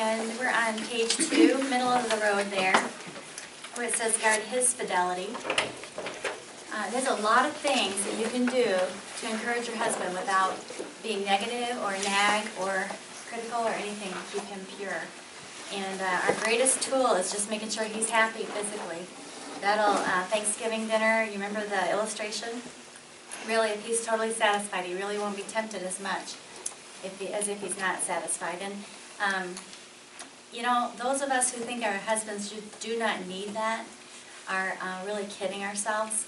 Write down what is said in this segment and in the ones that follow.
and we're on page 2, middle of the road there, where it says guard his fidelity. There's a lot of things that you can do to encourage your husband without being negative or nag or critical or anything to keep him pure. And our greatest tool is just making sure he's happy physically. That'll, Thanksgiving dinner, you remember the illustration? Really, if he's totally satisfied, he really won't be tempted as much as if he's not satisfied. And, you know, those of us who think our husbands do not need that are really kidding ourselves.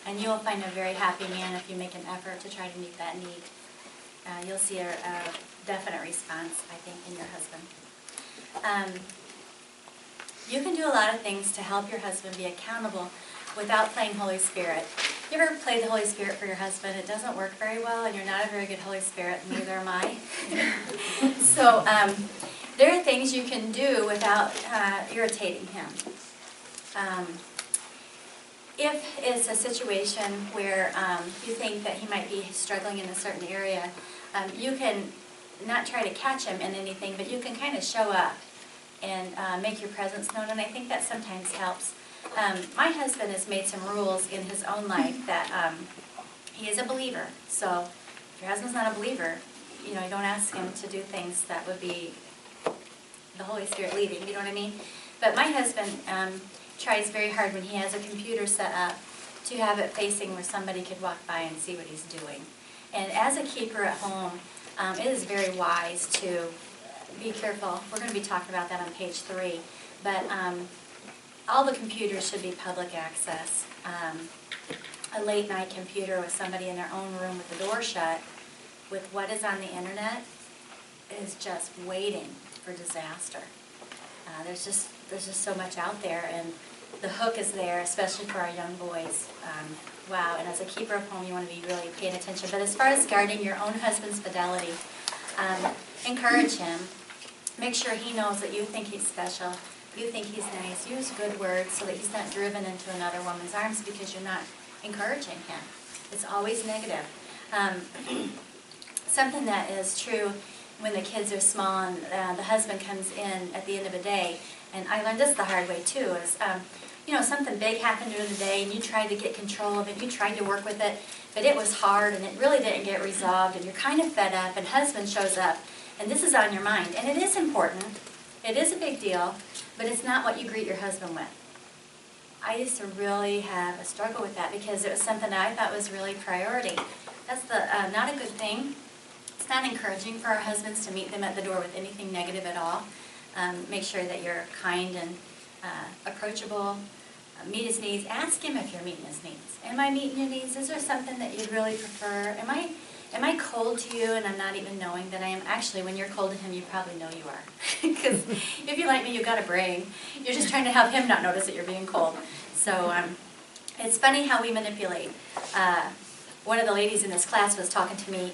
And you'll find a very happy man if you make an effort to try to meet that need. You'll see a definite response, I think, in your husband. You can do a lot of things to help your husband be accountable without playing Holy Spirit. You ever played the Holy Spirit for your husband? It doesn't work very well, and you're not a very good Holy Spirit, neither am I. So there are things you can do without irritating him. If it's a situation where you think that he might be struggling in a certain area, you can not try to catch him in anything, but you can kind of show up and make your presence known, and I think that sometimes helps. My husband has made some rules in his own life that he is a believer. So if your husband's not a believer, you know, you don't ask him to do things that would be the Holy Spirit leading, you know what I mean? But my husband tries very hard when he has a computer set up to have it facing where somebody could walk by and see what he's doing. And as a keeper at home, it is very wise to be careful. We're going to be talking about that on page 3. But all the computers should be public access. A late night computer with somebody in their own room with the door shut with what is on the internet is just waiting for disaster. There's just so much out there, and the hook is there, especially for our young boys. Wow, and as a keeper of home, you want to be really paying attention. But as far as guarding your own husband's fidelity, encourage him. Make sure he knows that you think he's special, you think he's nice. Use good words so that he's not driven into another woman's arms because you're not encouraging him. It's always negative. Something that is true when the kids are small and the husband comes in at the end of a day, and I learned this the hard way too, is you know, something big happened during the day and you tried to get control of it, you tried to work with it, but it was hard and it really didn't get resolved, and you're kind of fed up, and husband shows up and this is on your mind, and it is important, it is a big deal, but it's not what you greet your husband with. I used to really have a struggle with that because it was something that I thought was really priority. That's not a good thing. It's not encouraging for our husbands to meet them at the door with anything negative at all. Make sure that you're kind and approachable. Meet his needs. Ask him if you're meeting his needs. Am I meeting your needs? Is there something that you'd really prefer? Am I cold to you and I'm not even knowing that I am? Actually, when you're cold to him, you probably know you are. Because if you like me, you've got a brain. You're just trying to help him not notice that you're being cold. So it's funny how we manipulate. One of the ladies in this class was talking to me,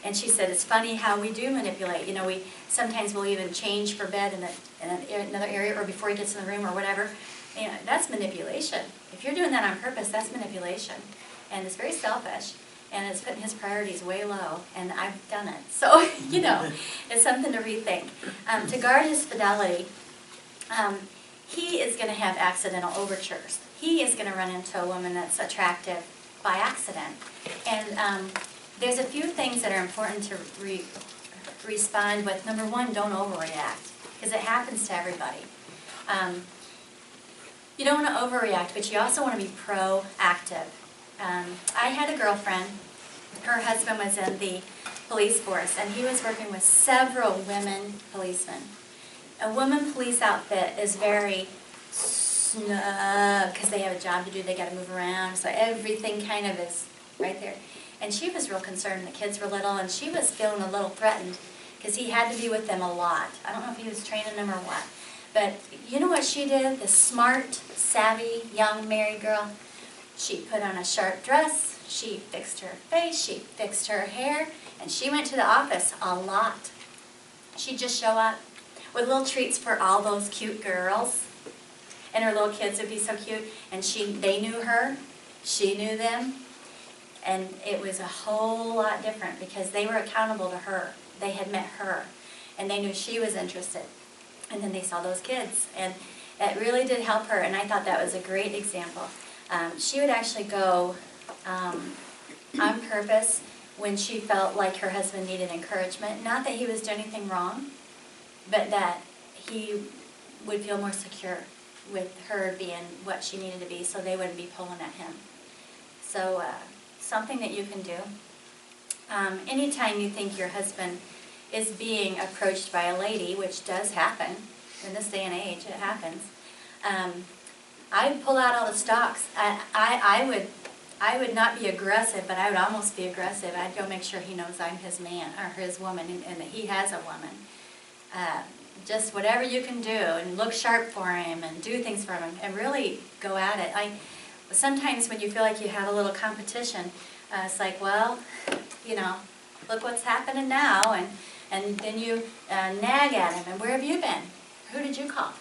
and she said, it's funny how we do manipulate. You know, sometimes we'll even change for bed in another area or before he gets in the room or whatever. You know, that's manipulation. If you're doing that on purpose, that's manipulation. And it's very selfish. And it's putting his priorities way low, and I've done it. So, you know, it's something to rethink. To guard his fidelity, he is going to have accidental overtures. He is going to run into a woman that's attractive by accident. And there's a few things that are important to respond with. Number one, don't overreact, because it happens to everybody. You don't want to overreact, but you also want to be proactive. I had a girlfriend, her husband was in the police force, and he was working with several women policemen. A woman police outfit is very snug, because they have a job to do, they got to move around, so everything kind of is right there. And she was real concerned, the kids were little, and she was feeling a little threatened, because he had to be with them a lot. I don't know if he was training them or what. But you know what she did, the smart, savvy, young married girl? She put on a sharp dress, she fixed her face, she fixed her hair, and she went to the office a lot. She'd just show up with little treats for all those cute girls, and her little kids would be so cute, and they knew her, she knew them, and it was a whole lot different because they were accountable to her. They had met her. and they knew she was interested. And then they saw those kids, and it really did help her, and I thought that was a great example. She would actually go on purpose when she felt like her husband needed encouragement. Not that he was doing anything wrong, but that he would feel more secure with her being what she needed to be, so they wouldn't be pulling at him. So something that you can do. Anytime you think your husband is being approached by a lady, which does happen in this day and age, it happens, I'd pull out all the stops. I would not be aggressive, but I would almost be aggressive. I'd go make sure he knows I'm his man or his woman, and that he has a woman. Just whatever you can do, and look sharp for him, and do things for him, and really go at it. Sometimes when you feel like you have a little competition, it's like, well, look what's happening now, and then you nag at him, and where have you been? Who did you call?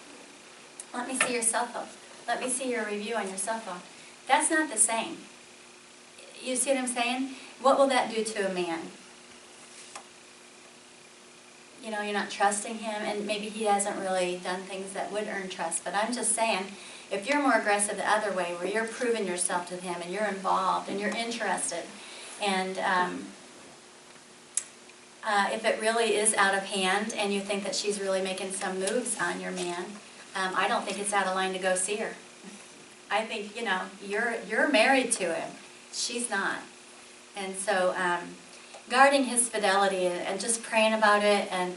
Let me see your cell phone. Let me see your review on your cell phone. That's not the same. You see what I'm saying? What will that do to a man? You're not trusting him, and maybe he hasn't really done things that would earn trust. But I'm just saying, if you're more aggressive the other way, where you're proving yourself to him, and you're involved, and you're interested, and if it really is out of hand, and you think that she's really making some moves on your man, I don't think it's out of line to go see her. I think, you're married to him. She's not. And so guarding his fidelity and just praying about it, and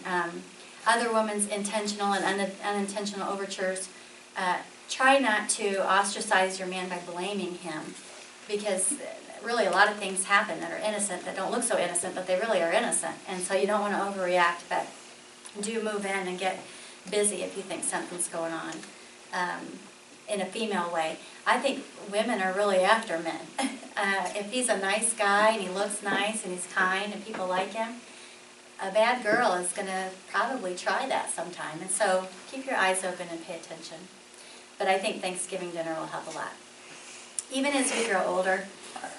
other women's intentional and unintentional overtures, try not to ostracize your man by blaming him, because really a lot of things happen that are innocent, that don't look so innocent, but they really are innocent. And so you don't want to overreact, but do move in and get busy if you think something's going on in a female way. I think women are really after men. If he's a nice guy and he looks nice and he's kind and people like him, a bad girl is going to probably try that sometime. And so keep your eyes open and pay attention. But I think Thanksgiving dinner will help a lot. Even as we grow older,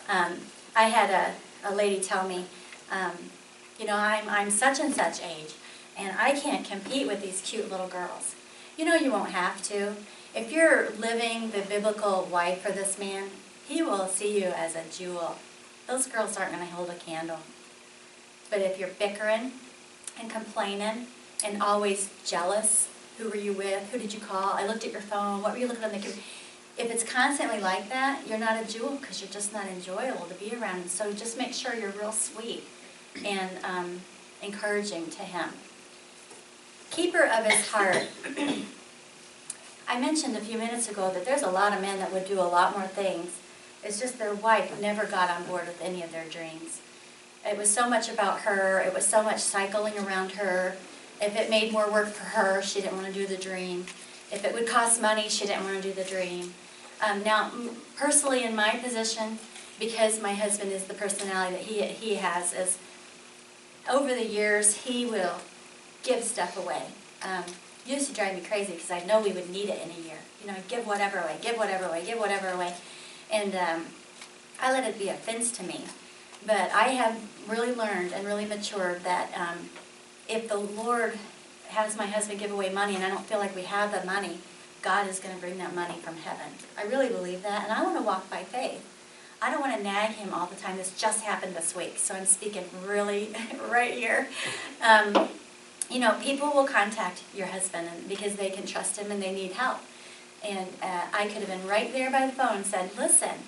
I had a lady tell me, I'm such and such age, and I can't compete with these cute little girls. You won't have to. If you're living the biblical wife for this man, he will see you as a jewel. Those girls aren't going to hold a candle. But if you're bickering and complaining and always jealous, who were you with? Who did you call? I looked at your phone. What were you looking on the computer? If it's constantly like that, you're not a jewel, because you're just not enjoyable to be around. So just make sure you're real sweet and encouraging to him. Keeper of his heart. I mentioned a few minutes ago that there's a lot of men that would do a lot more things. It's just their wife never got on board with any of their dreams. It was so much about her. It was so much cycling around her. If it made more work for her, she didn't want to do the dream. If it would cost money, she didn't want to do the dream. Now, personally in my position, because my husband is the personality that he has, is over the years he will give stuff away. Used to drive me crazy because I know we would need it in a year. Give whatever away, give whatever away, give whatever away. And I let it be a fence to me. But I have really learned and really matured that if the Lord has my husband give away money and I don't feel like we have the money, God is going to bring that money from heaven. I really believe that, and I want to walk by faith. I don't want to nag him all the time. This just happened this week, so I'm speaking really right here. People will contact your husband because they can trust him and they need help. And I could have been right there by the phone and said, listen,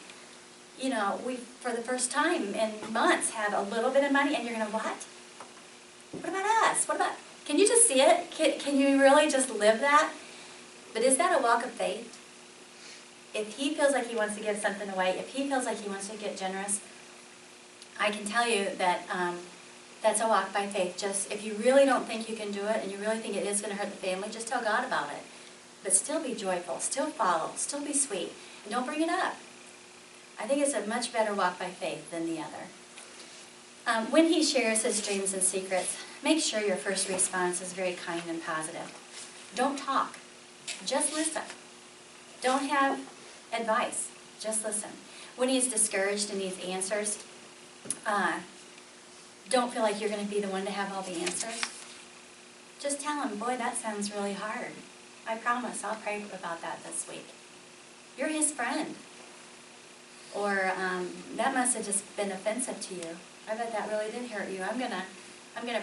we, for the first time in months, have a little bit of money, and you're going to what? What about us? Can you just see it? Can you really just live that? But is that a walk of faith? If he feels like he wants to give something away, if he feels like he wants to get generous, I can tell you that that's a walk by faith. Just if you really don't think you can do it and you really think it is going to hurt the family, just tell God about it. But still be joyful, still follow, still be sweet, and don't bring it up. I think it's a much better walk by faith than the other. When he shares his dreams and secrets, make sure your first response is very kind and positive. Don't talk. Just listen. Don't have advice. Just listen. When he's discouraged and needs answers, don't feel like you're going to be the one to have all the answers. just tell him, boy, that sounds really hard. I promise I'll pray about that this week. You're his friend. Or that must have just been offensive to you. I bet that really did hurt you. I'm gonna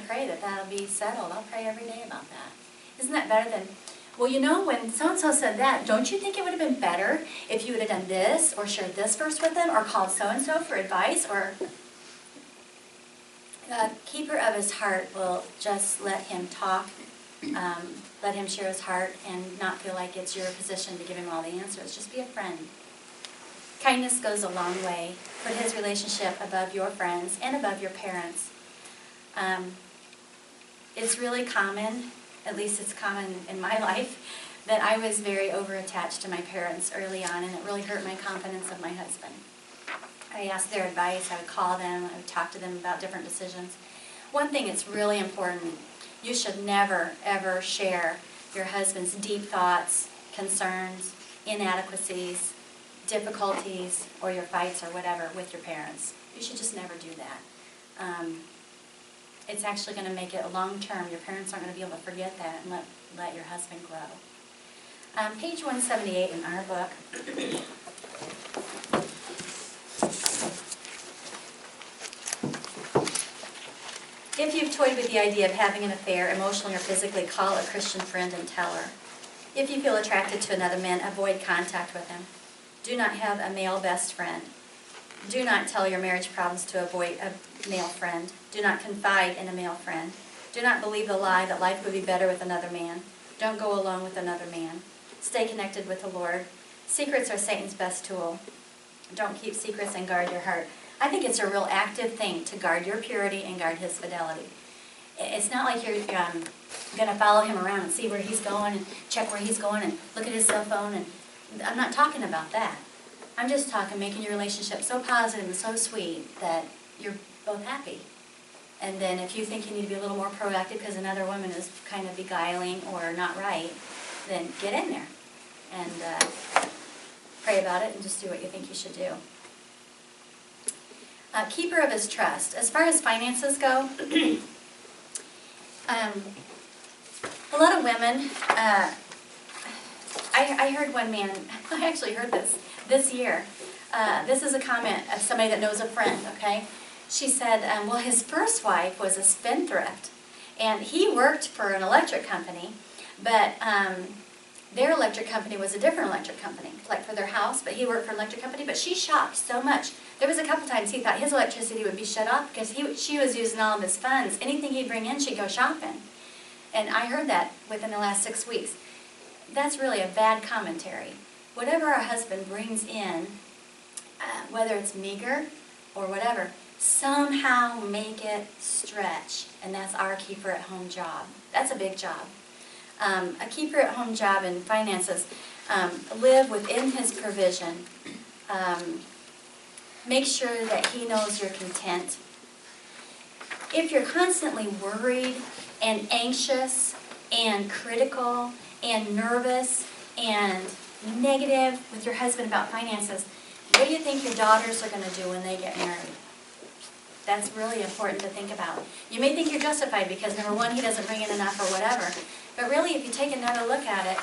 pray that that'll be settled. I'll pray every day about that. Isn't that better than, well, you know, when so-and-so said that, don't you think it would have been better if you would have done this, or shared this verse with them, or called so-and-so for advice, or... The keeper of his heart will just let him talk, let him share his heart, and not feel like it's your position to give him all the answers. Just be a friend. Kindness goes a long way. Put his relationship above your friends and above your parents. It's really common, at least it's common in my life, that I was very over-attached to my parents early on, and it really hurt my confidence of my husband. I asked their advice, I would call them, I would talk to them about different decisions. One thing that's really important, you should never, ever share your husband's deep thoughts, concerns, inadequacies, difficulties, or your fights or whatever with your parents. You should just never do that. It's actually going to make it a long term. Your parents aren't going to be able to forget that and let your husband grow. Page 178 in our book. If you've toyed with the idea of having an affair, emotionally or physically, call a Christian friend and tell her. If you feel attracted to another man, avoid contact with him. Do not have a male best friend. Do not tell your marriage problems to avoid a male friend. Do not confide in a male friend. Do not believe the lie that life would be better with another man. Don't go alone with another man. Stay connected with the Lord. Secrets are Satan's best tool. Don't keep secrets and guard your heart. I think it's a real active thing to guard your purity and guard his fidelity. It's not like you're going to follow him around and see where he's going and check where he's going and look at his cell phone. And I'm not talking about that. I'm just talking making your relationship so positive and so sweet that you're both happy. And then if you think you need to be a little more proactive because another woman is kind of beguiling or not right, then get in there and pray about it and just do what you think you should do. Keeper of his trust. As far as finances go, a lot of women, I heard one man, I actually heard this year. This is a comment of somebody that knows a friend, okay? She said, well, his first wife was a spendthrift, and he worked for an electric company, but their electric company was a different electric company, like for their house, but he worked for an electric company, but she shopped so much. There was a couple times he thought his electricity would be shut off because she was using all of his funds. Anything he'd bring in, she'd go shopping. And I heard that within the last 6 weeks. That's really a bad commentary. Whatever our husband brings in, whether it's meager or whatever, somehow make it stretch. And that's our keeper-at-home job. That's a big job. A keeper-at-home job in finances, live within his provision. Make sure that he knows you're content. If you're constantly worried and anxious and critical and nervous and negative with your husband about finances, what do you think your daughters are going to do when they get married? That's really important to think about. You may think you're justified because, number one, he doesn't bring in enough or whatever. But really, if you take another look at it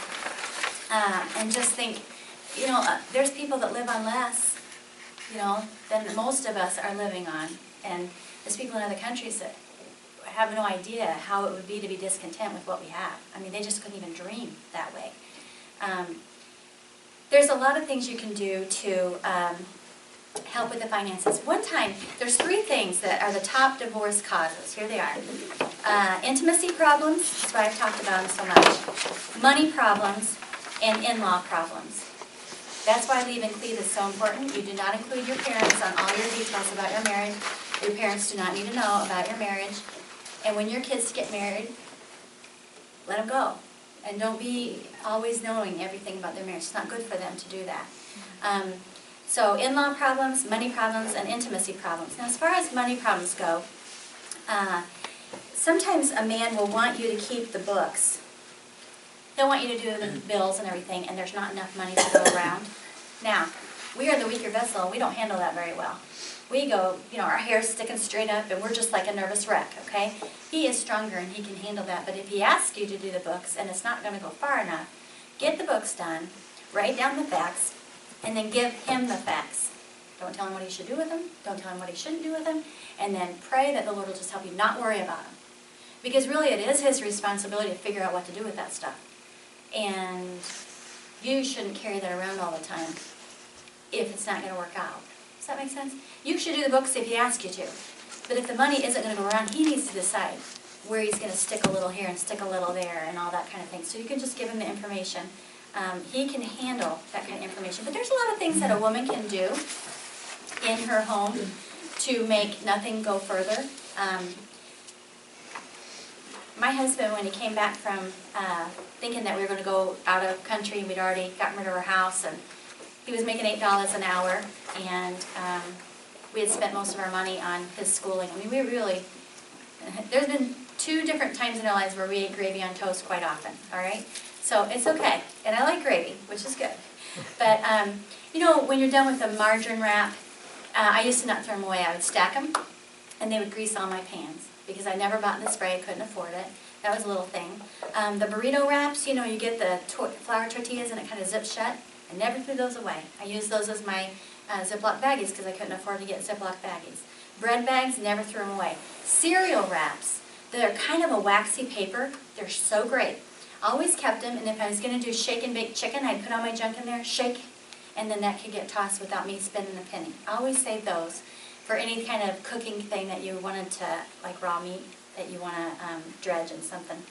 and just think, there's people that live on less, than most of us are living on. And there's people in other countries that have no idea how it would be to be discontent with what we have. I mean, they just couldn't even dream that way. There's a lot of things you can do to help with the finances. One time, there's 3 things that are the top divorce causes. Here they are. Intimacy problems, that's why I've talked about them so much. Money problems, and in-law problems. That's why leave and cleave is so important. You do not include your parents on all your details about your marriage. Your parents do not need to know about your marriage. And when your kids get married, let them go. And don't be always knowing everything about their marriage. It's not good for them to do that. So in-law problems, money problems, and intimacy problems. Now as far as money problems go, sometimes a man will want you to keep the books. He'll want you to do the bills and everything, and there's not enough money to go around. Now, we are the weaker vessel, and we don't handle that very well. we go, our hair's sticking straight up and we're just like a nervous wreck, okay? He is stronger and he can handle that. But if he asks you to do the books and it's not going to go far enough, get the books done, write down the facts, and then give him the facts. Don't tell him what he should do with them. Don't tell him what he shouldn't do with them. And then pray that the Lord will just help you not worry about them. Because really it is his responsibility to figure out what to do with that stuff. And you shouldn't carry that around all the time if it's not going to work out. Does that make sense? You should do the books if he asks you to. But if the money isn't going to go around, he needs to decide where he's going to stick a little here and stick a little there and all that kind of thing. So you can just give him the information. He can handle that kind of information. But there's a lot of things that a woman can do in her home to make nothing go further. My husband, when he came back from thinking that we were going to go out of country, we'd already gotten rid of our house, and he was making $8 an hour, and we had spent most of our money on his schooling. I mean, we really, there's been 2 different times in our lives where we ate gravy on toast quite often, all right? So it's okay, and I like gravy, which is good. But, when you're done with the margarine wrap, I used to not throw them away. I would stack them, and they would grease all my pans, because I never bought the spray, I couldn't afford it. That was a little thing. The burrito wraps, you get the flour tortillas and it kind of zips shut. I never threw those away. I used those as my Ziploc baggies because I couldn't afford to get Ziploc baggies. Bread bags, never threw them away. Cereal wraps, they're kind of a waxy paper. They're so great. I always kept them, and if I was going to do shake and bake chicken, I'd put all my junk in there, shake, and then that could get tossed without me spending a penny. I always save those for any kind of cooking thing that you wanted to, like raw meat, that you want to dredge in something.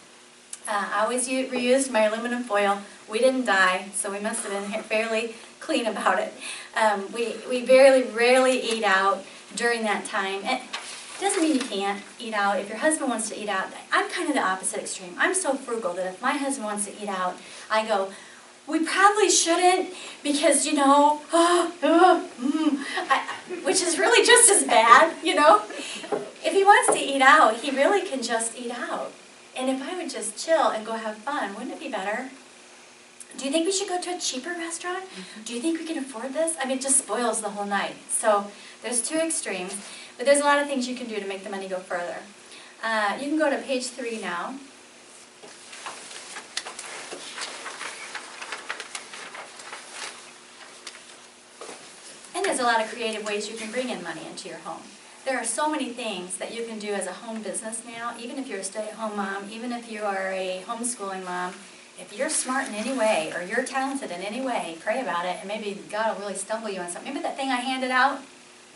I always reused my aluminum foil. We didn't die, so we must have been fairly clean about it. We rarely eat out during that time. It doesn't mean you can't eat out. If your husband wants to eat out, I'm kind of the opposite extreme. I'm so frugal that if my husband wants to eat out, I go, we probably shouldn't because, which is really just as bad, If he wants to eat out, he really can just eat out. And if I would just chill and go have fun, wouldn't it be better? Do you think we should go to a cheaper restaurant? Do you think we can afford this? I mean, it just spoils the whole night. So there's 2 extremes, but there's a lot of things you can do to make the money go further. You can go to page 3 now. And there's a lot of creative ways you can bring in money into your home. There are so many things that you can do as a home business now, even if you're a stay-at-home mom, even if you are a homeschooling mom. If you're smart in any way, or you're talented in any way, pray about it, and maybe God will really stumble you on something. Remember that thing I handed out?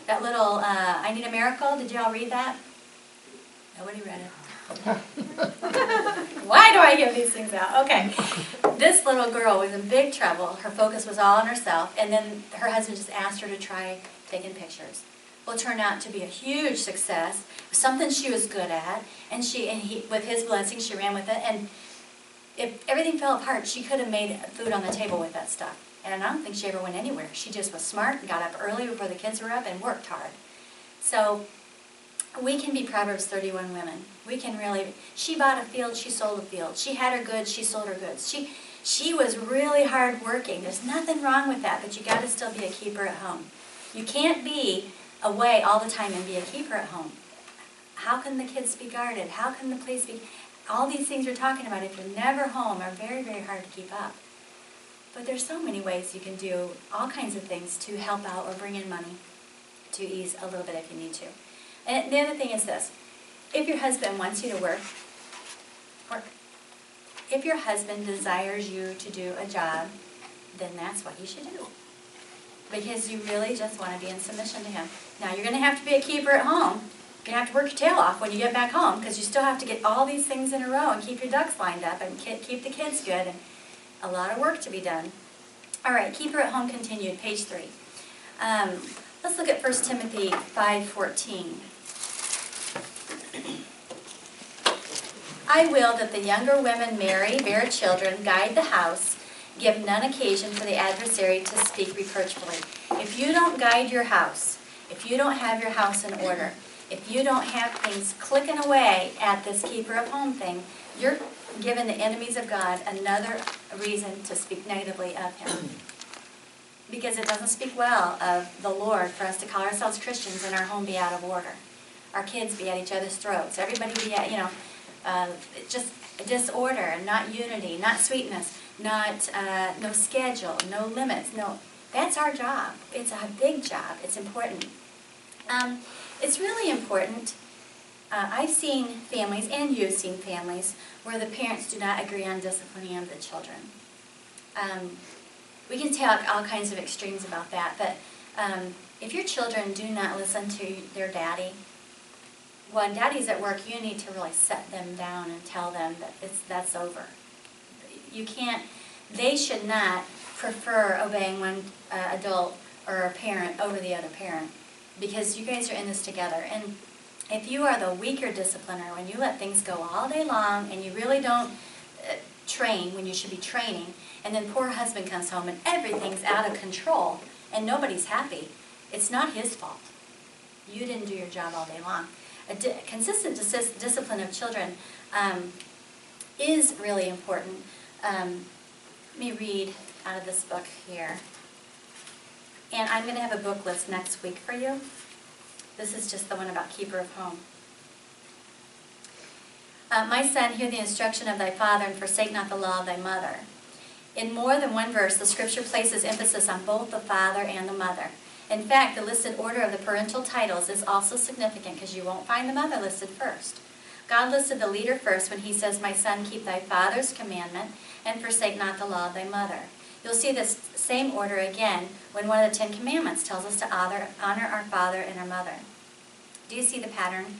That little, I Need a Miracle? Did you all read that? Nobody read it. Why do I give these things out? Okay. This little girl was in big trouble. Her focus was all on herself, and then her husband just asked her to try taking pictures. Well, it turned out to be a huge success. It was something she was good at, and he, with his blessing, she ran with it. And if everything fell apart, she could have made food on the table with that stuff. And I don't think she ever went anywhere. She just was smart and got up early before the kids were up and worked hard. So we can be Proverbs 31 women. We can really. She bought a field, she sold a field. She had her goods, she sold her goods. She was really hard working. There's nothing wrong with that, but you got to still be a keeper at home. You can't be away all the time and be a keeper at home. How can the kids be guarded? How can the place be? All these things we're talking about, if you're never home, are very, very hard to keep up. But there's so many ways you can do all kinds of things to help out or bring in money to ease a little bit if you need to. And the other thing is this. If your husband wants you to work. If your husband desires you to do a job, then that's what you should do. Because you really just want to be in submission to him. Now, you're going to have to be a keeper at home. You're going to have to work your tail off when you get back home because you still have to get all these things in a row and keep your ducks lined up and keep the kids good. And a lot of work to be done. All right, keeper at home continued, page 3. Let's look at 1 Timothy 5:14. I will that the younger women marry, bear children, guide the house, give none occasion for the adversary to speak reproachfully. If you don't guide your house, if you don't have your house in order, if you don't have things clicking away at this keeper of home thing, you're giving the enemies of God another reason to speak negatively of him. because it doesn't speak well of the Lord for us to call ourselves Christians and our home be out of order. Our kids be at each other's throats. Everybody be at, just disorder, not unity, not sweetness, not no schedule, no limits. No, that's our job. It's a big job. It's important. It's really important. I've seen families, and you've seen families, where the parents do not agree on disciplining of the children. We can take all kinds of extremes about that, but if your children do not listen to their daddy, when daddy's at work, you need to really set them down and tell them that that's over. You can't, they should not prefer obeying one adult or a parent over the other parent, because you guys are in this together. And if you are the weaker discipliner, when you let things go all day long and you really don't train when you should be training, and then poor husband comes home and everything's out of control and nobody's happy, it's not his fault. You didn't do your job all day long. Consistent discipline of children is really important. Let me read out of this book here. And I'm going to have a book list next week for you. This is just the one about keeper of home. My son, hear the instruction of thy father, and forsake not the law of thy mother. In more than one verse, the scripture places emphasis on both the father and the mother. In fact, the listed order of the parental titles is also significant, because you won't find the mother listed first. God listed the leader first when he says, my son, keep thy father's commandment, and forsake not the law of thy mother. You'll see this same order again when one of the 10 Commandments tells us to honor our father and our mother. Do you see the pattern?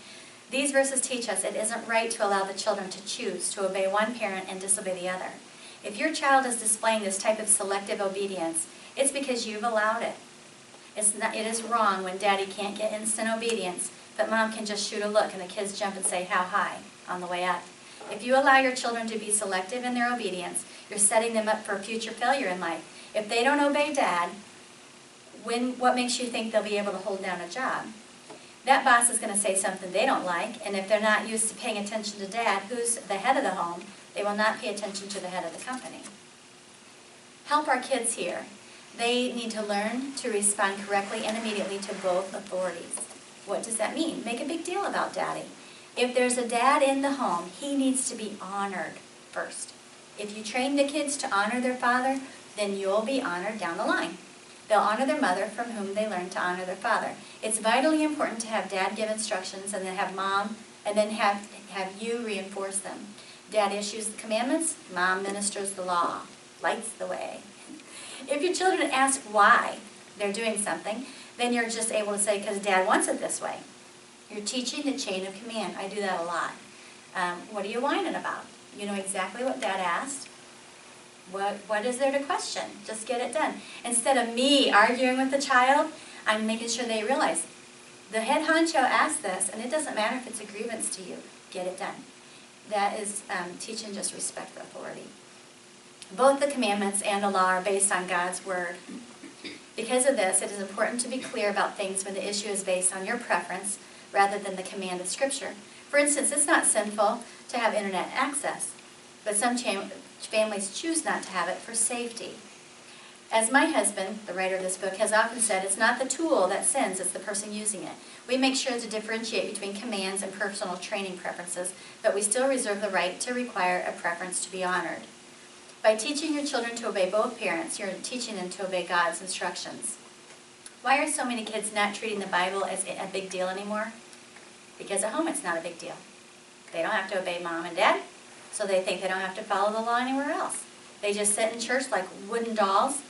These verses teach us it isn't right to allow the children to choose to obey one parent and disobey the other. If your child is displaying this type of selective obedience, it's because you've allowed it. It is wrong when daddy can't get instant obedience, but mom can just shoot a look and the kids jump and say, how high, on the way up. If you allow your children to be selective in their obedience, you're setting them up for future failure in life. If they don't obey dad, what makes you think they'll be able to hold down a job? That boss is going to say something they don't like, and if they're not used to paying attention to dad, who's the head of the home, they will not pay attention to the head of the company. Help our kids here. They need to learn to respond correctly and immediately to both authorities. What does that mean? Make a big deal about daddy. If there's a dad in the home, he needs to be honored first. If you train the kids to honor their father, then you'll be honored down the line. They'll honor their mother, from whom they learn to honor their father. It's vitally important to have dad give instructions, and then have mom, and then have you reinforce them. Dad issues the commandments, mom ministers the law, lights the way. If your children ask why they're doing something, then you're just able to say, because dad wants it this way. You're teaching the chain of command. I do that a lot. What are you whining about? You know exactly what dad asked. What is there to question? Just get it done. Instead of me arguing with the child, I'm making sure they realize the head honcho asked this, and it doesn't matter if it's a grievance to you. Get it done. That is teaching just respect for authority. Both the commandments and the law are based on God's word. Because of this, it is important to be clear about things when the issue is based on your preference rather than the command of Scripture. For instance, it's not sinful to have internet access, but some families choose not to have it for safety. As my husband, the writer of this book, has often said, it's not the tool that sins, it's the person using it. We make sure to differentiate between commands and personal training preferences, but we still reserve the right to require a preference to be honored. By teaching your children to obey both parents, you're teaching them to obey God's instructions. Why are so many kids not treating the Bible as a big deal anymore? Because at home it's not a big deal. They don't have to obey mom and dad, so they think they don't have to follow the law anywhere else. They just sit in church like wooden dolls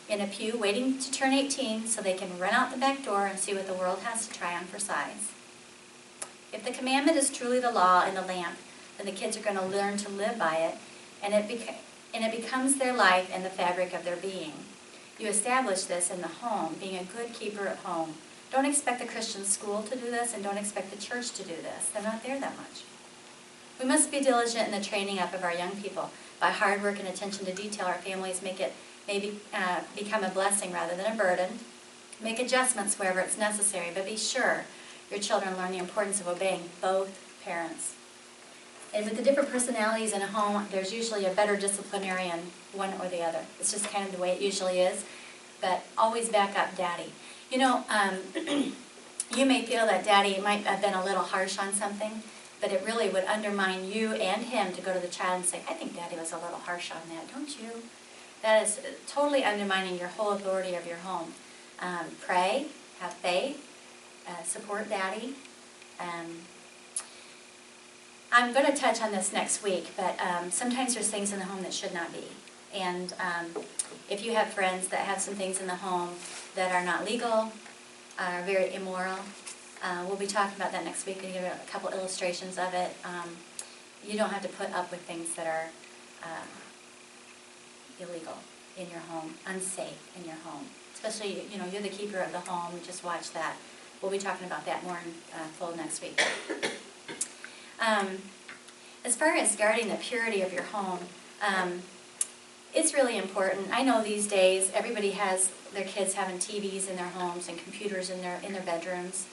in a pew waiting to turn 18 so they can run out the back door and see what the world has to try on for size. If the commandment is truly the law and the lamp, then the kids are going to learn to live by it, and it becomes their life and the fabric of their being. You establish this in the home, being a good keeper at home. Don't expect the Christian school to do this, and don't expect the church to do this. They're not there that much. We must be diligent in the training up of our young people. By hard work and attention to detail, our families become a blessing rather than a burden. Make adjustments wherever it's necessary, but be sure your children learn the importance of obeying both parents. And with the different personalities in a home, there's usually a better disciplinarian, one or the other. It's just kind of the way it usually is. but always back up daddy. You know, you may feel that daddy might have been a little harsh on something, but it really would undermine you and him to go to the child and say, I think daddy was a little harsh on that, don't you? That is totally undermining your whole authority of your home. Pray, have faith, support daddy. I'm going to touch on this next week, but sometimes there's things in the home that should not be. And if you have friends that have some things in the home that are not legal, are very immoral, we'll be talking about that next week and give you a couple illustrations of it. You don't have to put up with things that are illegal in your home, unsafe in your home. Especially, you know, you're the keeper of the home, just watch that. We'll be talking about that more in full next week. As far as guarding the purity of your home, it's really important. I know these days everybody has their kids having TVs in their homes and computers in their bedrooms.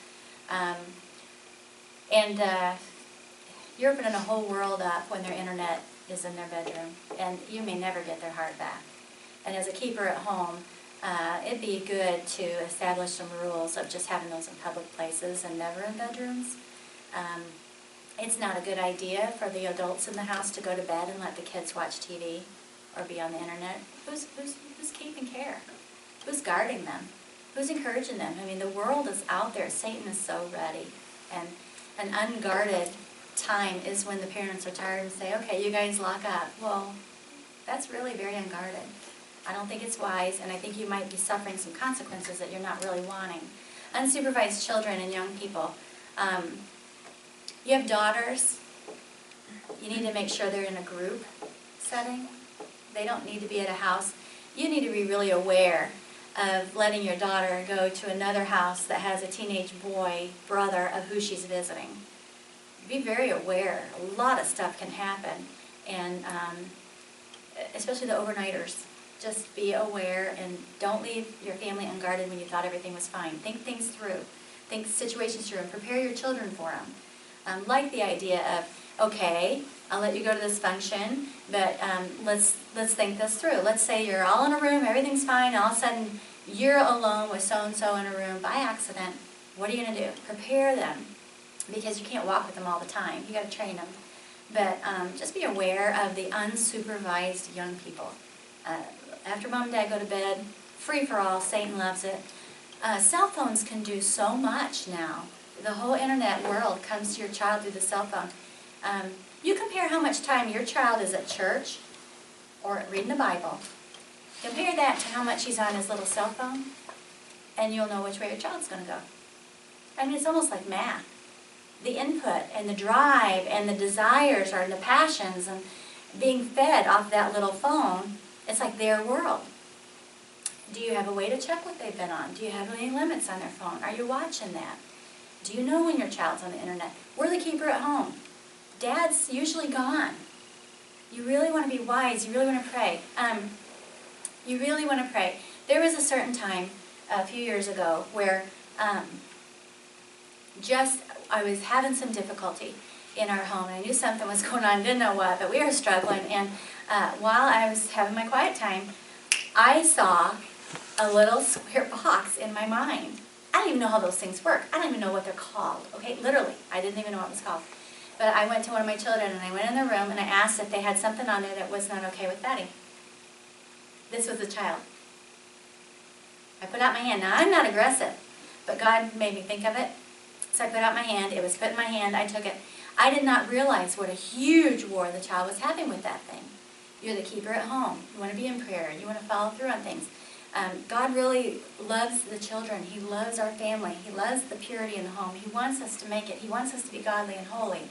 You're opening a whole world up when their internet is in their bedroom, and you may never get their heart back. And as a keeper at home, it'd be good to establish some rules of just having those in public places and never in bedrooms. It's not a good idea for the adults in the house to go to bed and let the kids watch TV or be on the internet. Who's keeping care? Who's guarding them? Who's encouraging them? I mean, the world is out there. Satan is so ready. And an unguarded time is when the parents are tired and say, okay, you guys lock up. Well, that's really very unguarded. I don't think it's wise, and I think you might be suffering some consequences that you're not really wanting. Unsupervised children and young people. You have daughters. You need to make sure they're in a group setting. They don't need to be at a house. You need to be really aware of letting your daughter go to another house that has a teenage boy, brother, of who she's visiting. Be very aware. A lot of stuff can happen, and especially the overnighters. Just be aware and don't leave your family unguarded when you thought everything was fine. Think things through. Think situations through and prepare your children for them. Like the idea of, okay, I'll let you go to this function, but let's think this through. Let's say you're all in a room, everything's fine, and all of a sudden you're alone with so-and-so in a room by accident. What are you going to do? Prepare them, because you can't walk with them all the time. You got to train them. But just be aware of the unsupervised young people. After mom and dad go to bed, free for all, Satan loves it. Cell phones can do so much now. The whole internet world comes to your child through the cell phone. You compare how much time your child is at church or reading the Bible. Compare that to how much he's on his little cell phone, and you'll know which way your child's going to go. I mean, it's almost like math. The input and the drive and the desires or the passions and being fed off that little phone, it's like their world. Do you have a way to check what they've been on? Do you have any limits on their phone? Are you watching that? Do you know when your child's on the internet? We're the keeper at home. Dad's usually gone. You really want to be wise. You really want to pray. You really want to pray. There was a certain time a few years ago where I was having some difficulty in our home. And I knew something was going on, didn't know what, but we were struggling. And while I was having my quiet time, I saw a little square box in my mind. I don't even know how those things work. I don't even know what they're called. Okay, literally, I didn't even know what it was called. But I went to one of my children and I went in their room and I asked if they had something on there that was not okay with Betty. This was a child. I put out my hand. Now, I'm not aggressive, but God made me think of it. So I put out my hand. It was put in my hand. I took it. I did not realize what a huge war the child was having with that thing. You're the keeper at home. You want to be in prayer. You want to follow through on things. God really loves the children. He loves our family. He loves the purity in the home. He wants us to make it. He wants us to be godly and holy.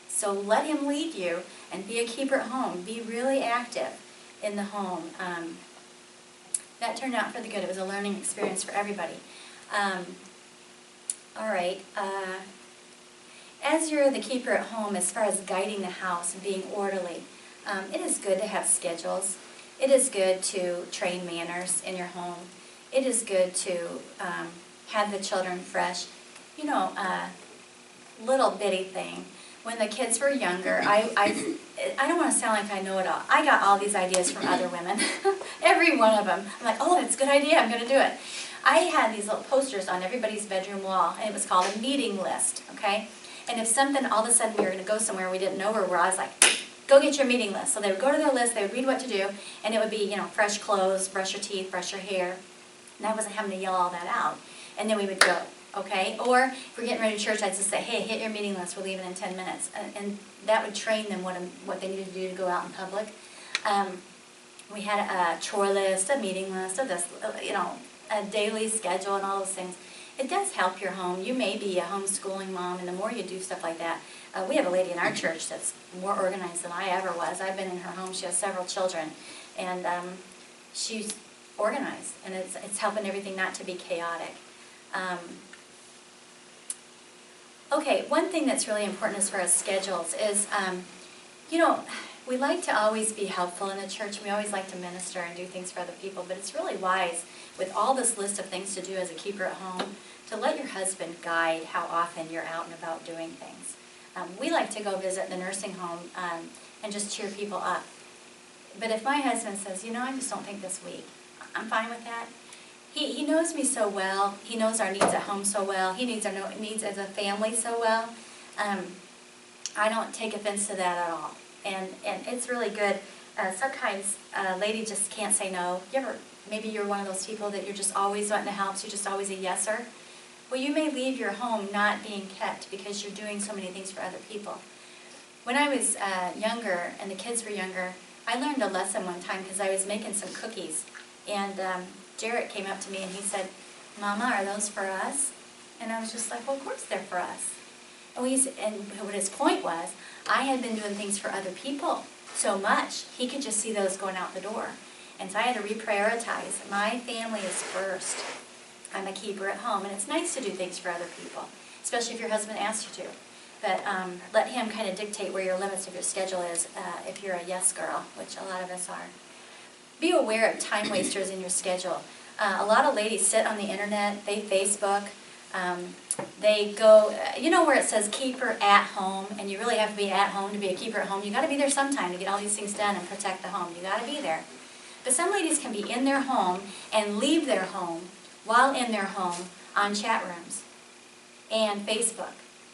So let Him lead you and be a keeper at home. Be really active in the home. That turned out for the good. It was a learning experience for everybody. All right. As you're the keeper at home, as far as guiding the house and being orderly, it is good to have schedules. It is good to train manners in your home. It is good to have the children fresh. You know, little bitty thing. when the kids were younger, I don't want to sound like I know it all. I got all these ideas from other women, every one of them. I'm like, oh, that's a good idea, I'm going to do it. I had these little posters on everybody's bedroom wall, and it was called a meeting list, okay? And if something, all of a sudden we were going to go somewhere we didn't know where we were, I was like, go get your meeting list. So they would go to their list, they would read what to do, and it would be, you know, fresh clothes, brush your teeth, brush your hair. And I wasn't having to yell all that out. And then we would go. Okay, or if we're getting ready to church, I'd just say, hey, hit your meeting list, we're leaving in 10 minutes. And that would train them what they needed to do to go out in public. We had a chore list, a meeting list, a daily schedule and all those things. It does help your home. You may be a homeschooling mom, and the more you do stuff like that, we have a lady in our church that's more organized than I ever was. I've been in her home, she has several children, and she's organized, and it's helping everything not to be chaotic. Okay, one thing that's really important as far as schedules is, we like to always be helpful in the church. We always like to minister and do things for other people, but it's really wise, with all this list of things to do as a keeper at home, to let your husband guide how often you're out and about doing things. We like to go visit the nursing home and just cheer people up. But if my husband says, I just don't think this week, I'm fine with that. He knows me so well. He knows our needs at home so well. He needs our needs as a family so well. I don't take offense to that at all. And it's really good. Sometimes a lady just can't say no. Maybe you're one of those people that you're just always wanting to help, so you're just always a yeser. Well, you may leave your home not being kept because you're doing so many things for other people. When I was younger and the kids were younger, I learned a lesson one time because I was making some cookies. And Jarrett came up to me and he said, Mama, are those for us? And I was just like, well, of course they're for us. And what his point was, I had been doing things for other people so much, he could just see those going out the door. And so I had to reprioritize. My family is first. I'm a keeper at home, and it's nice to do things for other people, especially if your husband asks you to. But let him kind of dictate where your limits of your schedule is if you're a yes girl, which a lot of us are. Be aware of time wasters in your schedule. A lot of ladies sit on the internet, they Facebook, they go, where it says keeper at home, and you really have to be at home to be a keeper at home. You got to be there sometime to get all these things done and protect the home. You got to be there. But some ladies can be in their home and leave their home while in their home on chat rooms and Facebook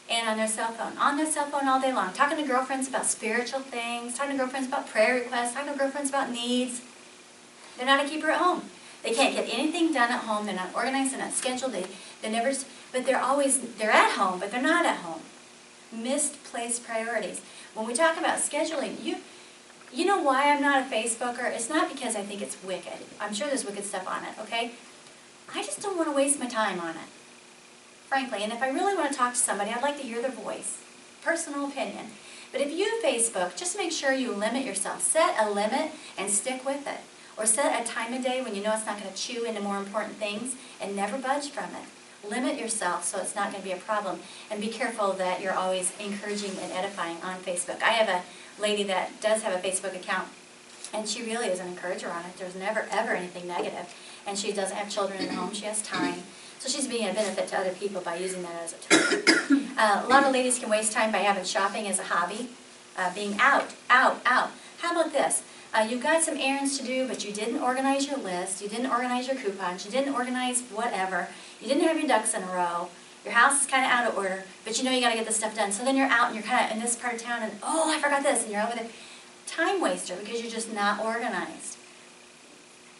and on their cell phone all day long, talking to girlfriends about spiritual things, talking to girlfriends about prayer requests, talking to girlfriends about needs. They're not a keeper at home. They can't get anything done at home. They're not organized. They're not scheduled. They never. But they're at home, but they're not at home. Misplaced priorities. When we talk about scheduling, you know why I'm not a Facebooker? It's not because I think it's wicked. I'm sure there's wicked stuff on it. Okay, I just don't want to waste my time on it, frankly. And if I really want to talk to somebody, I'd like to hear their voice. Personal opinion. But if you Facebook, just make sure you limit yourself. Set a limit and stick with it. Or set a time of day when you know it's not going to chew into more important things and never budge from it. Limit yourself so it's not going to be a problem. And be careful that you're always encouraging and edifying on Facebook. I have a lady that does have a Facebook account, and she really is an encourager on it. There's never, ever anything negative. And she doesn't have children in the home. She has time. So she's being a benefit to other people by using that as a tool. A lot of ladies can waste time by having shopping as a hobby. Being out. How about this? You've got some errands to do, but you didn't organize your list, you didn't organize your coupons, you didn't organize whatever, you didn't have your ducks in a row, your house is kind of out of order, but you know you got to get this stuff done. So then you're out and you're kind of in this part of town and, oh, I forgot this, and you're over there. Time waster because you're just not organized.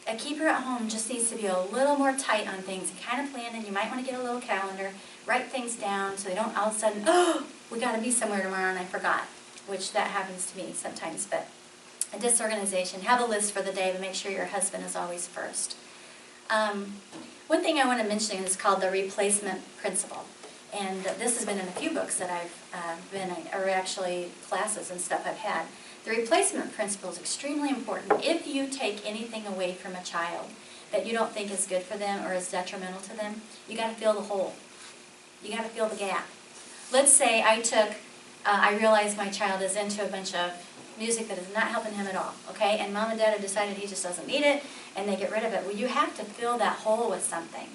A keeper at home just needs to be a little more tight on things and kind of plan, and you might want to get a little calendar, write things down so they don't all of a sudden, oh, we got to be somewhere tomorrow and I forgot, which that happens to me sometimes, but a disorganization. Have a list for the day, but make sure your husband is always first. One thing I want to mention is called the replacement principle. And this has been in a few books that I've been in, or actually classes and stuff I've had. The replacement principle is extremely important. If you take anything away from a child that you don't think is good for them or is detrimental to them, you got to fill the hole. You got to fill the gap. Let's say I realize my child is into a bunch of music that is not helping him at all, okay? And mom and dad have decided he just doesn't need it, and they get rid of it. Well, you have to fill that hole with something.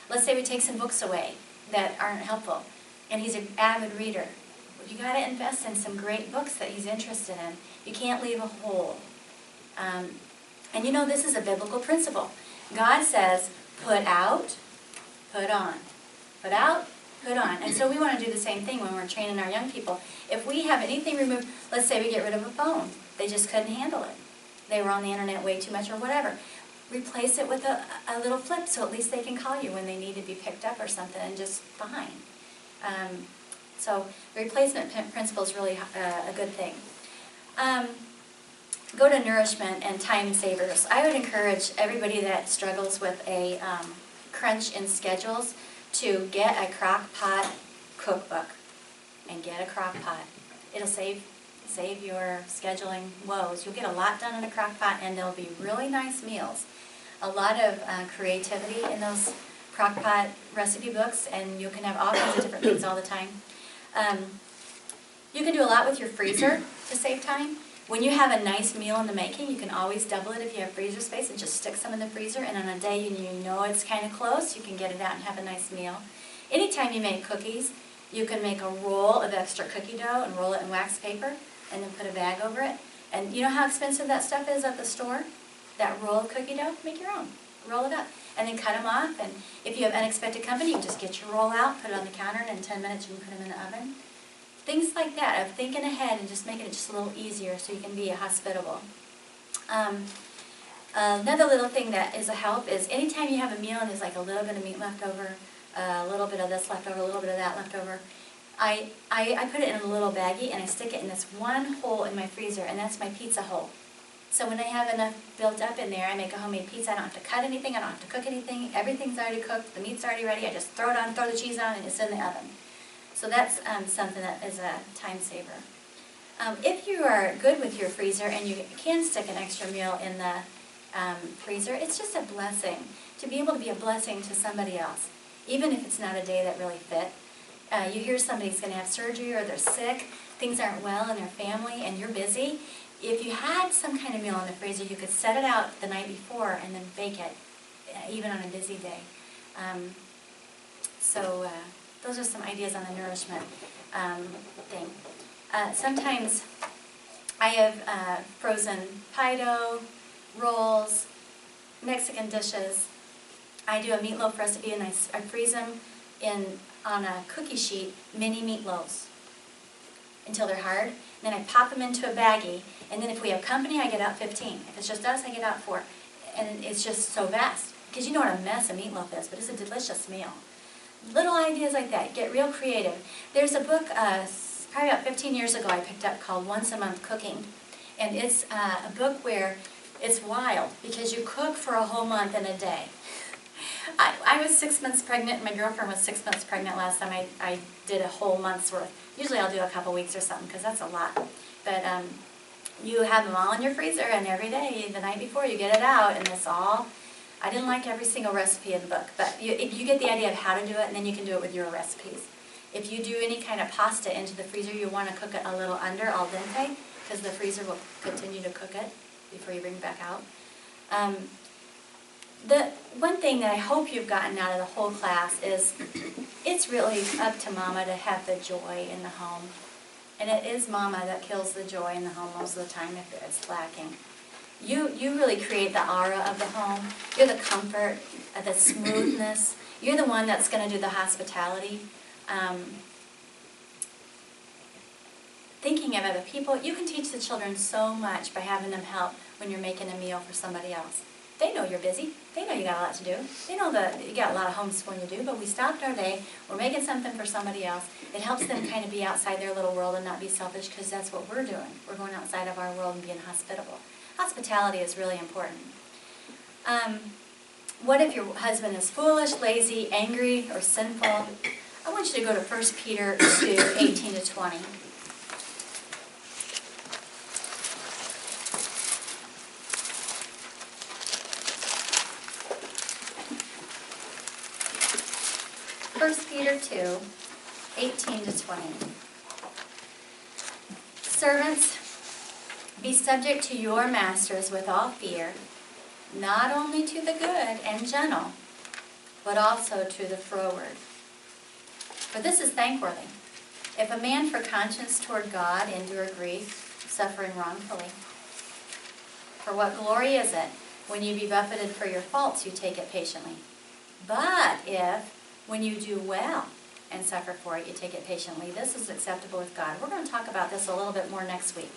Let's say we take some books away that aren't helpful, and he's an avid reader. You got to invest in some great books that he's interested in. You can't leave a hole. And you know, this is a biblical principle. God says, put out, put on. Put out, put on. And so we want to do the same thing when we're training our young people. If we have anything removed, let's say we get rid of a phone. They just couldn't handle it. They were on the internet way too much or whatever. Replace it with a little flip so at least they can call you when they need to be picked up or something and just fine. So the replacement principle is really a good thing. Go to Nourishment and Time Savers. I would encourage everybody that struggles with a crunch in schedules to get a crock pot cookbook and get a crock pot. It'll save your scheduling woes. You'll get a lot done in a crock pot and there'll be really nice meals. A lot of creativity in those crock pot recipe books, and you can have all kinds of different things all the time. You can do a lot with your freezer to save time. When you have a nice meal in the making, you can always double it if you have freezer space and just stick some in the freezer, and on a day you know it's kind of close, you can get it out and have a nice meal. Anytime you make cookies, you can make a roll of extra cookie dough and roll it in wax paper and then put a bag over it. And you know how expensive that stuff is at the store? That roll of cookie dough? Make your own. Roll it up. And then cut them off, and if you have unexpected company, you can just get your roll out, put it on the counter, and in 10 minutes you can put them in the oven. Things like that, of thinking ahead and just making it just a little easier so you can be hospitable. Another little thing that is a help is anytime you have a meal and there's like a little bit of meat left over, a little bit of this left over, a little bit of that left over, I put it in a little baggie and I stick it in this one hole in my freezer, and that's my pizza hole. So when I have enough built up in there, I make a homemade pizza. I don't have to cut anything, I don't have to cook anything, everything's already cooked, the meat's already ready, I just throw it on, throw the cheese on, and it's in the oven. So that's something that is a time saver. If you are good with your freezer and you can stick an extra meal in the freezer, it's just a blessing to be able to be a blessing to somebody else, even if it's not a day that really fit. You hear somebody's going to have surgery or they're sick, things aren't well in their family, and you're busy. If you had some kind of meal in the freezer, you could set it out the night before and then bake it, even on a busy day. Those are some ideas on the nourishment thing. Sometimes I have frozen pie dough, rolls, Mexican dishes. I do a meatloaf recipe and I freeze them on a cookie sheet, mini meatloaves, until they're hard. Then I pop them into a baggie, and then if we have company, I get out 15. If it's just us, I get out 4. And it's just so vast. Because you know what a mess a meatloaf is, but it's a delicious meal. Little ideas like that. Get real creative. There's a book, probably about 15 years ago, I picked up called Once a Month Cooking. And it's a book where it's wild, because you cook for a whole month in a day. I was 6 months pregnant, and my girlfriend was 6 months pregnant last time I did a whole month's worth. Usually I'll do a couple weeks or something, because that's a lot. But you have them all in your freezer, and every day, the night before, you get it out, and it's all... I didn't like every single recipe in the book, but you get the idea of how to do it, and then you can do it with your recipes. If you do any kind of pasta into the freezer, you want to cook it a little under al dente, because the freezer will continue to cook it before you bring it back out. The one thing that I hope you've gotten out of the whole class is it's really up to Mama to have the joy in the home. And it is Mama that kills the joy in the home most of the time if it's lacking. You really create the aura of the home. You're the comfort, the smoothness. You're the one that's going to do the hospitality. Thinking of other people, you can teach the children so much by having them help when you're making a meal for somebody else. They know you're busy. They know you got a lot to do. They know that you got a lot of homeschooling to do, but we stopped our day, we're making something for somebody else. It helps them kind of be outside their little world and not be selfish, because that's what we're doing. We're going outside of our world and being hospitable. Hospitality is really important. What if your husband is foolish, lazy, angry, or sinful? I want you to go to 1 Peter 2, 18 to 20. Peter 2, 18 to 20. Servants, be subject to your masters with all fear, not only to the good and gentle, but also to the froward. For this is thankworthy. If a man for conscience toward God endure grief, suffering wrongfully. For what glory is it, when you be buffeted for your faults, you take it patiently? But if, when you do well and suffer for it, you take it patiently, this is acceptable with God. We're going to talk about this a little bit more next week.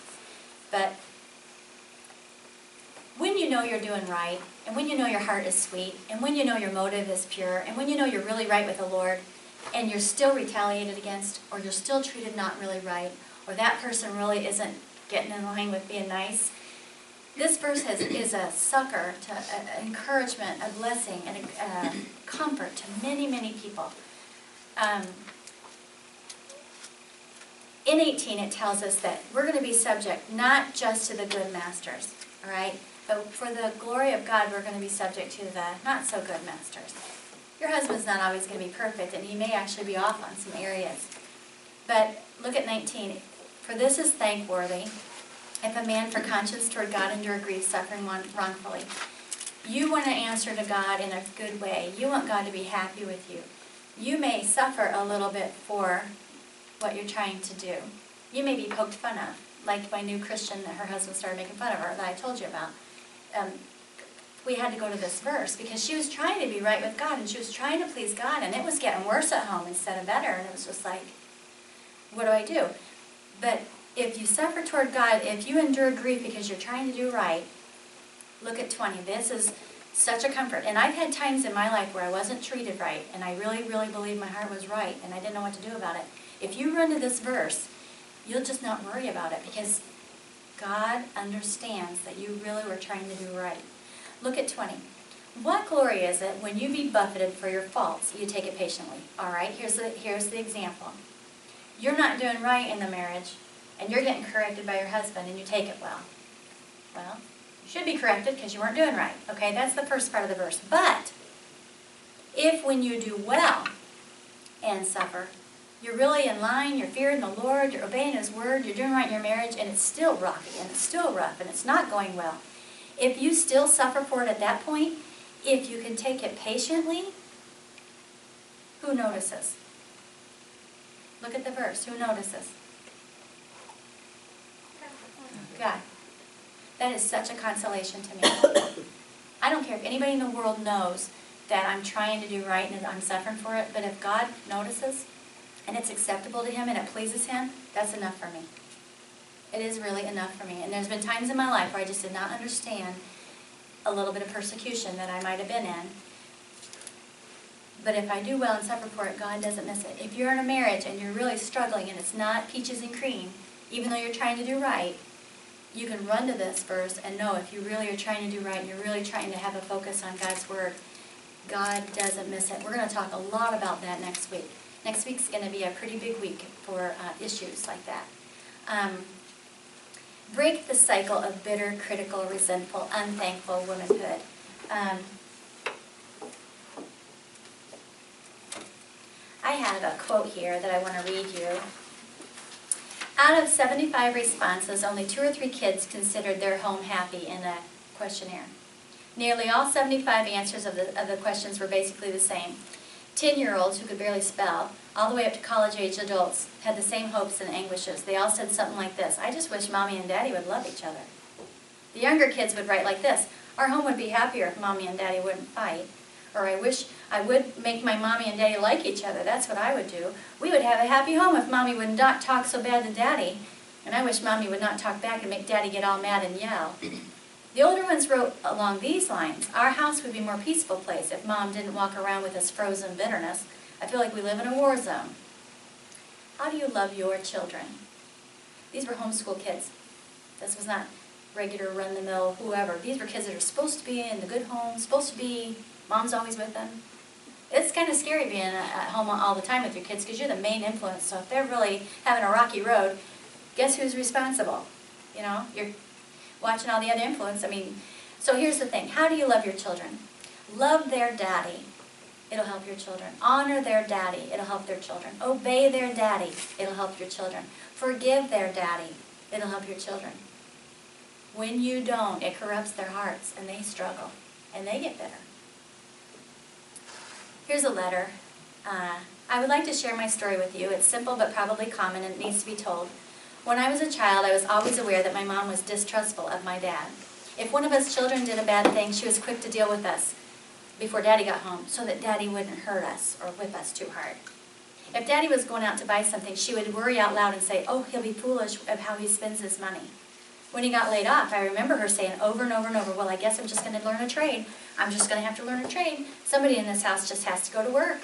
But when you know you're doing right, and when you know your heart is sweet, and when you know your motive is pure, and when you know you're really right with the Lord, and you're still retaliated against, or you're still treated not really right, or that person really isn't getting in line with being nice, this verse is a succor, to encouragement, a blessing, and a comfort to many, many people. In 18, it tells us that we're going to be subject not just to the good masters, all right? But for the glory of God, we're going to be subject to the not-so-good masters. Your husband's not always going to be perfect, and he may actually be off on some areas. But look at 19. For this is thankworthy, if a man for conscience toward God endure grief, suffering wrongfully. You want to answer to God in a good way. You want God to be happy with you. You may suffer a little bit for what you're trying to do. You may be poked fun of, like my new Christian that her husband started making fun of her that I told you about. We had to go to this verse because she was trying to be right with God and she was trying to please God, and it was getting worse at home instead of better, and it was just like, what do I do? But if you suffer toward God, if you endure grief because you're trying to do right, look at 20. This is such a comfort. And I've had times in my life where I wasn't treated right, and I really, really believed my heart was right, and I didn't know what to do about it. If you run to this verse, you'll just not worry about it because God understands that you really were trying to do right. Look at 20. What glory is it when you be buffeted for your faults, you take it patiently? All right, here's the example. You're not doing right in the marriage, and you're getting corrected by your husband, and you take it well. Well, you should be corrected because you weren't doing right. Okay, that's the first part of the verse. But if when you do well and suffer, you're really in line, you're fearing the Lord, you're obeying His word, you're doing right in your marriage, and it's still rocky, and it's still rough, and it's not going well. If you still suffer for it at that point, if you can take it patiently, who notices? Look at the verse. Who notices? God. That is such a consolation to me. I don't care if anybody in the world knows that I'm trying to do right and I'm suffering for it, but if God notices and it's acceptable to Him and it pleases Him, that's enough for me. It is really enough for me. And there's been times in my life where I just did not understand a little bit of persecution that I might have been in. But if I do well and suffer for it, God doesn't miss it. If you're in a marriage and you're really struggling and it's not peaches and cream, even though you're trying to do right, you can run to this verse and know if you really are trying to do right and you're really trying to have a focus on God's Word, God doesn't miss it. We're going to talk a lot about that next week. Next week's going to be a pretty big week for issues like that. Break the cycle of bitter, critical, resentful, unthankful womanhood. I have a quote here that I want to read you. Out of 75 responses, only 2 or 3 kids considered their home happy in a questionnaire. Nearly all 75 answers of the questions were basically the same. 10-year-olds who could barely spell, all the way up to college-age adults, had the same hopes and anguishes. They all said something like this: I just wish Mommy and Daddy would love each other. The younger kids would write like this: our home would be happier if Mommy and Daddy wouldn't fight. Or I wish I would make my Mommy and Daddy like each other. That's what I would do. We would have a happy home if Mommy would not talk so bad to Daddy. And I wish Mommy would not talk back and make Daddy get all mad and yell. The older ones wrote along these lines: our house would be a more peaceful place if Mom didn't walk around with this frozen bitterness. I feel like we live in a war zone. How do you love your children? These were homeschool kids. This was not regular run-the-mill whoever. These were kids that are supposed to be in the good home, supposed to be, Mom's always with them. It's kind of scary being at home all the time with your kids because you're the main influence. So if they're really having a rocky road, guess who's responsible? You know, you're watching all the other influence. I mean, so here's the thing. How do you love your children? Love their daddy. It'll help your children. Honor their daddy. It'll help their children. Obey their daddy. It'll help your children. Forgive their daddy. It'll help your children. When you don't, it corrupts their hearts, and they struggle, and they get bitter. Here's a letter. I I would like to share my story with you. It's simple but probably common and it needs to be told. When I was a child, I was always aware that my mom was distrustful of my dad. If one of us children did a bad thing, she was quick to deal with us before Daddy got home so that Daddy wouldn't hurt us or whip us too hard. If Daddy was going out to buy something, she would worry out loud and say, "Oh, he'll be foolish of how he spends his money." When he got laid off, I remember her saying over and over and over, "Well, I guess I'm just going to learn a trade. I'm just going to have to learn a trade. Somebody in this house just has to go to work."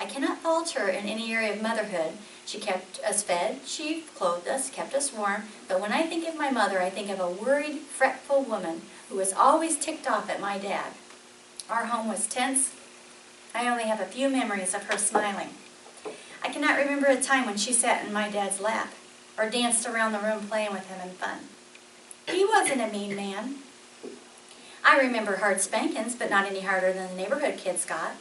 I cannot fault her in any area of motherhood. She kept us fed, she clothed us, kept us warm, but when I think of my mother, I think of a worried, fretful woman who was always ticked off at my dad. Our home was tense. I only have a few memories of her smiling. I cannot remember a time when she sat in my dad's lap or danced around the room playing with him in fun. He wasn't a mean man. I remember hard spankings, but not any harder than the neighborhood kids got.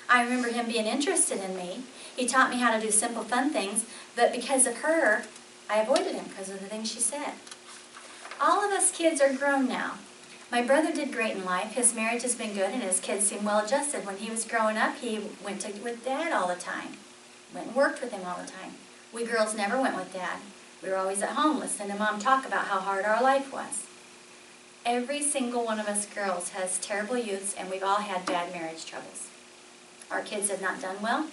I remember him being interested in me. He taught me how to do simple, fun things, but because of her, I avoided him because of the things she said. All of us kids are grown now. My brother did great in life. His marriage has been good, and his kids seem well adjusted. When he was growing up, he went with Dad all the time. Went and worked with him all the time. We girls never went with Dad. We were always at home listening to Mom talk about how hard our life was. Every single one of us girls has terrible youths, and we've all had bad marriage troubles. Our kids have not done well.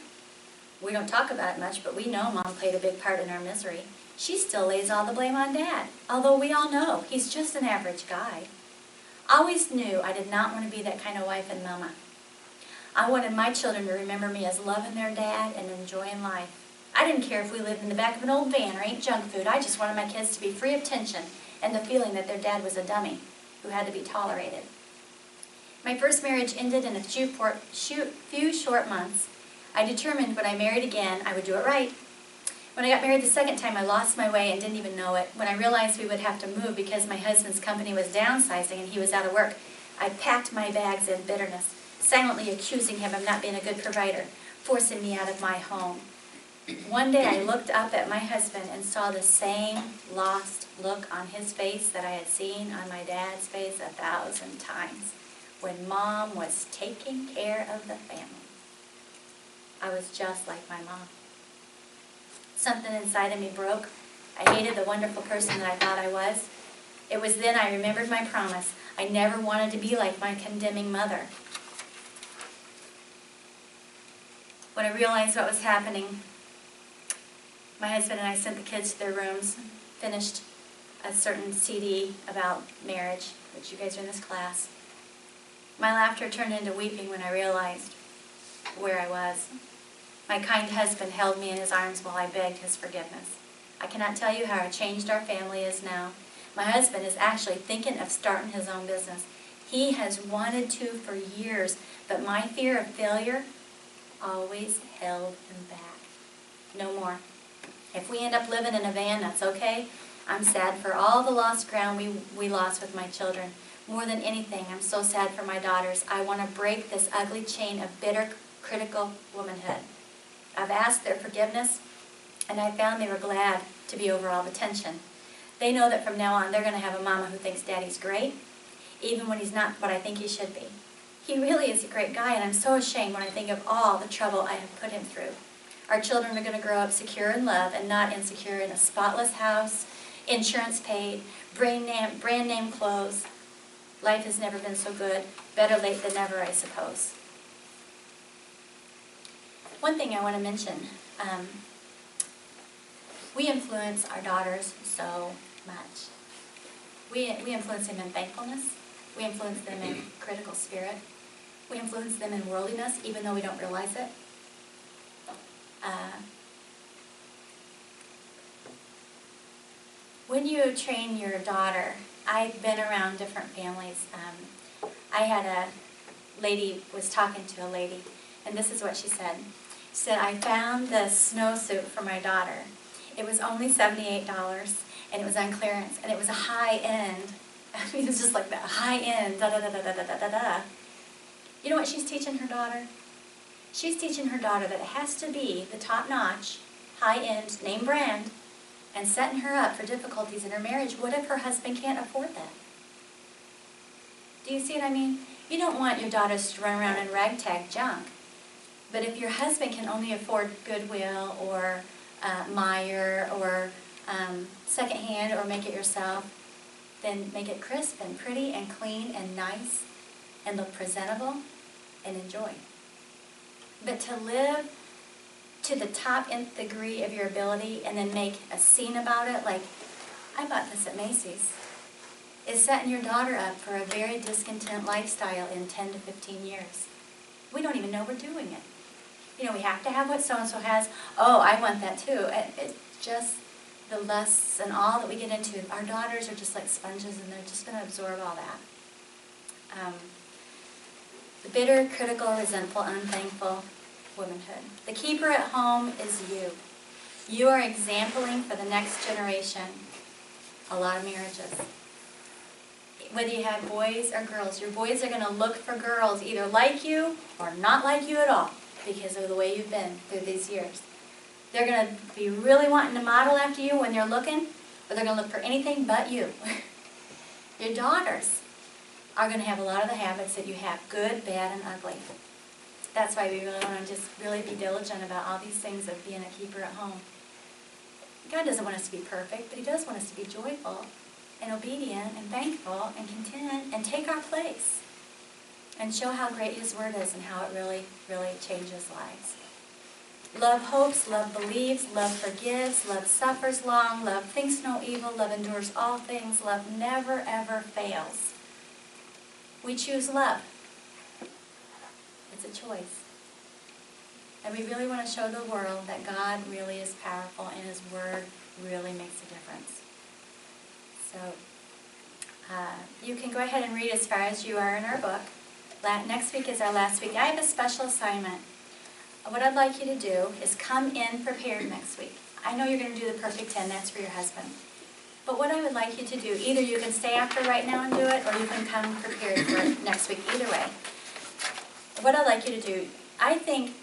We don't talk about it much, but we know Mom played a big part in our misery. She still lays all the blame on Dad, although we all know he's just an average guy. I always knew I did not want to be that kind of wife and mama. I wanted my children to remember me as loving their dad and enjoying life. I didn't care if we lived in the back of an old van or ate junk food. I just wanted my kids to be free of tension and the feeling that their dad was a dummy who had to be tolerated. My first marriage ended in a few short months. I determined when I married again, I would do it right. When I got married the second time, I lost my way and didn't even know it. When I realized we would have to move because my husband's company was downsizing and he was out of work, I packed my bags in bitterness, silently accusing him of not being a good provider, forcing me out of my home. One day I looked up at my husband and saw the same lost look on his face that I had seen on my dad's face 1,000 times when Mom was taking care of the family. I was just like my mom. Something inside of me broke. I hated the wonderful person that I thought I was. It was then I remembered my promise. I never wanted to be like my condemning mother. When I realized what was happening, my husband and I sent the kids to their rooms, finished a certain CD about marriage, which you guys are in this class. My laughter turned into weeping when I realized where I was. My kind husband held me in his arms while I begged his forgiveness. I cannot tell you how changed our family is now. My husband is actually thinking of starting his own business. He has wanted to for years, but my fear of failure always held him back. No more. If we end up living in a van, that's okay. I'm sad for all the lost ground we lost with my children. More than anything, I'm so sad for my daughters. I want to break this ugly chain of bitter, critical womanhood. I've asked their forgiveness, and I found they were glad to be over all the tension. They know that from now on they're going to have a mama who thinks Daddy's great, even when he's not what I think he should be. He really is a great guy, and I'm so ashamed when I think of all the trouble I have put him through. Our children are going to grow up secure in love and not insecure in a spotless house, insurance paid, brand name clothes. Life has never been so good. Better late than never, I suppose. One thing I want to mention, we influence our daughters so much. We influence them in thankfulness. We influence them in critical spirit. We influence them in worldliness, even though we don't realize it. When you train your daughter, I've been around different families. I had a lady, was talking to a lady, and this is what she said. She said, I found this snowsuit for my daughter. It was only $78, and it was on clearance, and it was a high-end. I mean, it was just like that, high-end, da-da-da-da-da-da-da-da. You know what she's teaching her daughter? She's teaching her daughter that it has to be the top-notch, high-end, name brand, and setting her up for difficulties in her marriage. What if her husband can't afford that? Do you see what I mean? You don't want your daughters to run around in ragtag junk. But if your husband can only afford Goodwill or Meijer or secondhand or make it yourself, then make it crisp and pretty and clean and nice and look presentable and enjoy. But to live to the top nth degree of your ability and then make a scene about it, like, I bought this at Macy's, is setting your daughter up for a very discontent lifestyle in 10 to 15 years. We don't even know we're doing it. You know, we have to have what so-and-so has. Oh, I want that too. It's just the lusts and all that we get into. Our daughters are just like sponges, and they're just going to absorb all that. The bitter, critical, resentful, unthankful womanhood. The keeper at home is you. You are exempling for the next generation a lot of marriages. Whether you have boys or girls, your boys are going to look for girls either like you or not like you at all because of the way you've been through these years. They're going to be really wanting to model after you when they're looking, but they're going to look for anything but you. Your daughters are going to have a lot of the habits that you have, good, bad, and ugly. That's why we really want to just really be diligent about all these things of being a keeper at home. God doesn't want us to be perfect, but He does want us to be joyful and obedient and thankful and content and take our place and show how great His Word is and how it really, really changes lives. Love hopes, love believes, love forgives, love suffers long, love thinks no evil, love endures all things, love never, ever fails. We choose love. It's a choice. And we really want to show the world that God really is powerful and His Word really makes a difference. So you can go ahead and read as far as you are in our book. Next week is our last week. I have a special assignment. What I'd like you to do is come in prepared next week. I know you're going to do the perfect 10. That's for your husband. But what I would like you to do, either you can stay after right now and do it, or you can come prepared for next week. Either way. What I'd like you to do, I think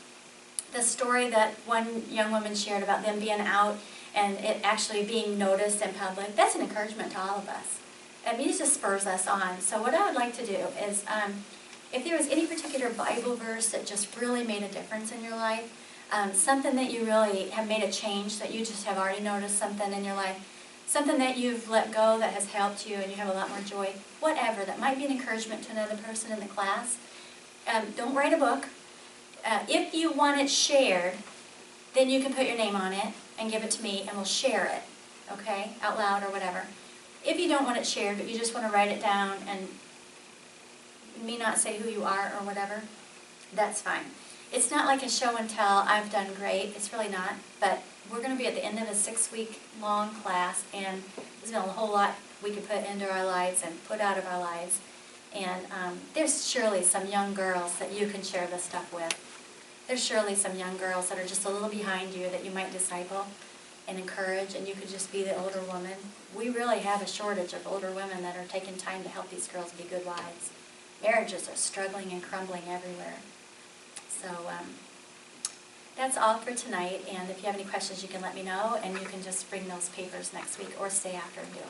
the story that one young woman shared about them being out and it actually being noticed in public, that's an encouragement to all of us. I mean, it just spurs us on. So what I would like to do is, if there was any particular Bible verse that just really made a difference in your life, something that you really have made a change, that you just have already noticed something in your life, something that you've let go that has helped you and you have a lot more joy, whatever, that might be an encouragement to another person in the class. Don't write a book. If you want it shared, then you can put your name on it and give it to me and we'll share it, okay, out loud or whatever. If you don't want it shared, but you just want to write it down and me not say who you are or whatever, that's fine. It's not like a show and tell, I've done great, it's really not, but we're going to be at the end of a 6-week long class and there's been a whole lot we could put into our lives and put out of our lives. And there's surely some young girls that you can share this stuff with. There's surely some young girls that are just a little behind you that you might disciple and encourage, and you could just be the older woman. We really have a shortage of older women that are taking time to help these girls be good wives. Marriages are struggling and crumbling everywhere. So that's all for tonight, and if you have any questions you can let me know, and you can just bring those papers next week or stay after and do them.